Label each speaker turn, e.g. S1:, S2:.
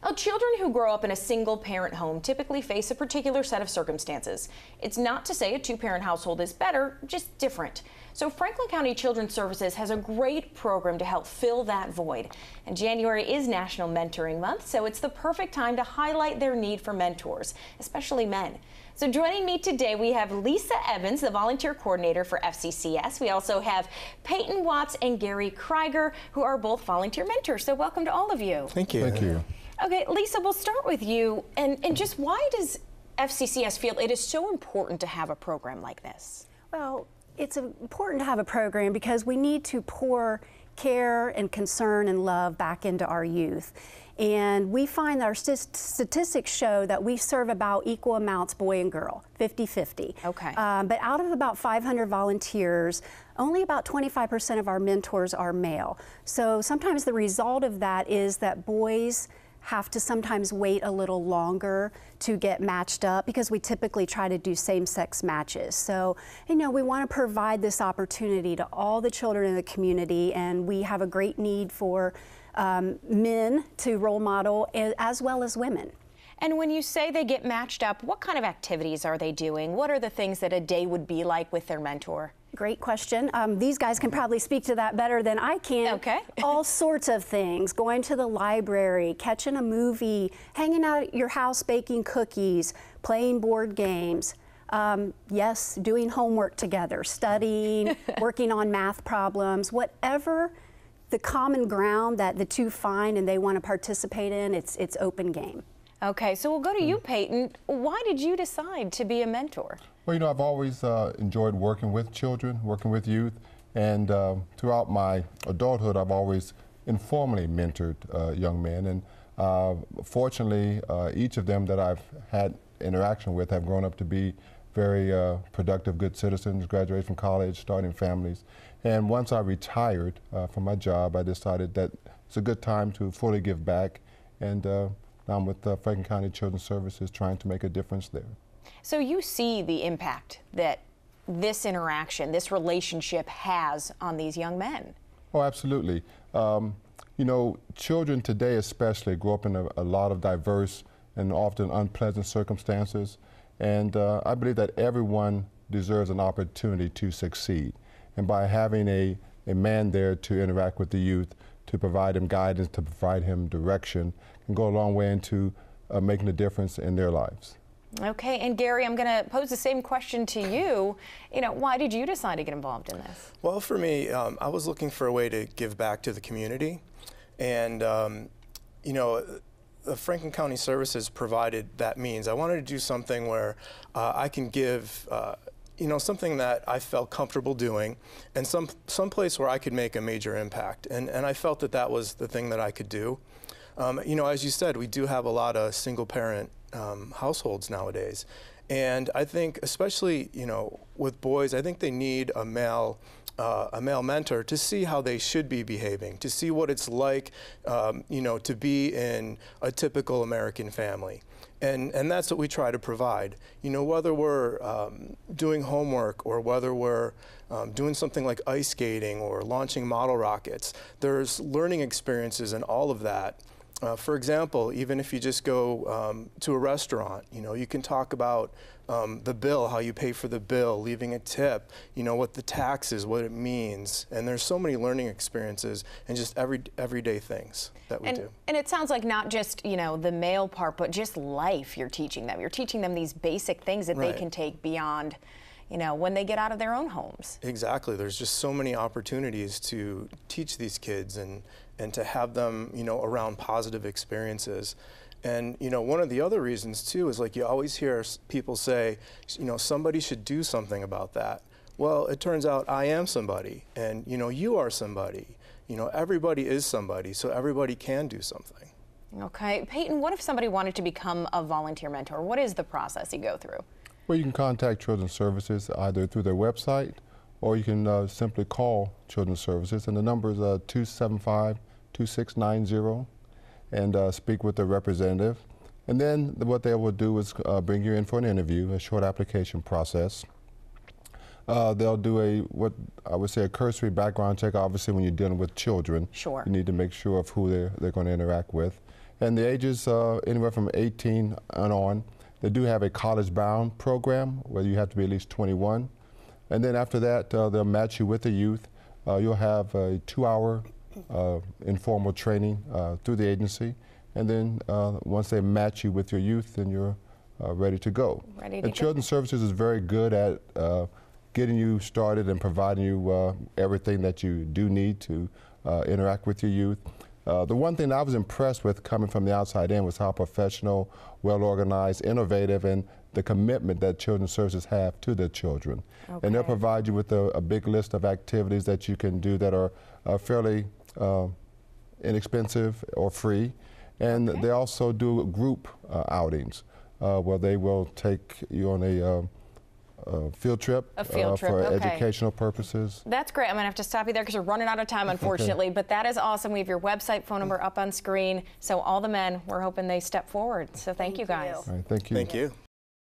S1: Now, children who grow up in a single-parent home typically face a particular set of circumstances. It's not to say a two-parent household is better, just different. So Franklin County Children's Services has a great program to help fill that void. And January is National Mentoring Month, so it's the perfect time to highlight their need for mentors, especially men. So joining me today, we have Leesa Evans, the volunteer coordinator for FCCS. We also have Peyton Watts and Gary Krygier, who are both volunteer mentors. So welcome to all of you.
S2: Thank you.
S3: Thank you.
S1: Okay, Leesa, we'll start with you. And just why does FCCS feel it is so important to have a program like this?
S4: Well, it's important to have a program because we need to pour care and concern and love back into our youth. And we find that our statistics show that we serve about equal amounts, boy and girl, 50-50.
S1: Okay.
S4: But out of about 500 volunteers, only about 25% of our mentors are male. So sometimes the result of that is that boys have to sometimes wait a little longer to get matched up because we typically try to do same-sex matches. So, you know, we want to provide this opportunity to all the children in the community, and we have a great need for men to role model as well as women.
S1: And when you say they get matched up, what kind of activities are they doing? What are the things that a day would be like with their mentor?
S4: Great question. These guys can probably speak to that better than I can.
S1: Okay.
S4: All sorts of things, going to the library, catching a movie, hanging out at your house baking cookies, playing board games. Yes, doing homework together, studying, working on math problems, whatever the common ground that the two find and they want to participate in, it's open game.
S1: Okay, so we'll go to you, Peyton. Why did you decide to be a mentor?
S3: Well, you know, I've always enjoyed working with children, working with youth, and throughout my adulthood, I've always informally mentored young men. And fortunately, each of them that I've had interaction with have grown up to be very productive, good citizens, graduated from college, starting families. And once I retired from my job, I decided that it's a good time to fully give back. And now I'm with Franklin County Children's Services trying to make a difference there.
S1: So you see the impact that this interaction, this relationship has on these young men.
S3: Oh, absolutely. You know, children today especially grow up in a lot of diverse and often unpleasant circumstances. And I believe that everyone deserves an opportunity to succeed. And by having a man there to interact with the youth, to provide him guidance, to provide him direction, can go a long way into making a difference in their lives.
S1: Okay, and Gary, I'm going to pose the same question to you. You know, why did you decide to get involved in this?
S2: Well, for me, I was looking for a way to give back to the community. And, you know, the Franklin County Services provided that means. I wanted to do something where I can give, you know, something that I felt comfortable doing and some place where I could make a major impact. And I felt that that was the thing that I could do. You know, as you said, we do have a lot of single-parent households nowadays. And I think, especially, you know, with boys, I think they need a male mentor to see how they should be behaving, to see what it's like, you know, to be in a typical American family. And that's what we try to provide. You know, whether we're doing homework or whether we're doing something like ice skating or launching model rockets, there's learning experiences in all of that. For example, even if you just go to a restaurant, you know, you can talk about the bill, how you pay for the bill, leaving a tip, you know, what the tax is, what it means. And there's so many learning experiences and just everyday things that we do.
S1: And it sounds like not just, you know, the male part, but just life you're teaching them. You're teaching them these basic things that they can take beyond, you know, when they get out of their own homes.
S2: Exactly. There's just so many opportunities to teach these kids and to have them, you know, around positive experiences. And, you know, one of the other reasons, too, is like you always hear people say, you know, somebody should do something about that. Well, it turns out I am somebody, and, you know, you are somebody. You know, everybody is somebody, so everybody can do something.
S1: Okay. Peyton, what if somebody wanted to become a volunteer mentor? What is the process you go through?
S3: Well, you can contact Children's Services either through their website or you can simply call Children's Services, and the number is 275-2690, and speak with the representative. And then what they will do is bring you in for an interview, a short application process. They'll do what I would say a cursory background check. Obviously, when you're dealing with children,
S1: sure,
S3: you need to make sure of who they're going to interact with. And the ages anywhere from 18 and on. They do have a college-bound program where you have to be at least 21. And then after that, they'll match you with the youth. You'll have a 2-hour informal training through the agency. And then once they match you with your youth, then you're ready to go. And Children's Services is very good at getting you started and providing you everything that you do need to interact with your youth. The one thing I was impressed with coming from the outside in was how professional, well-organized, innovative, and the commitment that Children's Services have to their children. Okay. And they'll provide you with a big list of activities that you can do that are fairly inexpensive or free. And they also do group outings where they will take you on a field trip, for educational purposes.
S1: That's great. I'm going to have to stop you there because we're running out of time, unfortunately. But that is awesome. We have your website, phone number up on screen. So all the men, we're hoping they step forward. So thank you guys.
S3: All right, thank you.
S2: Thank you.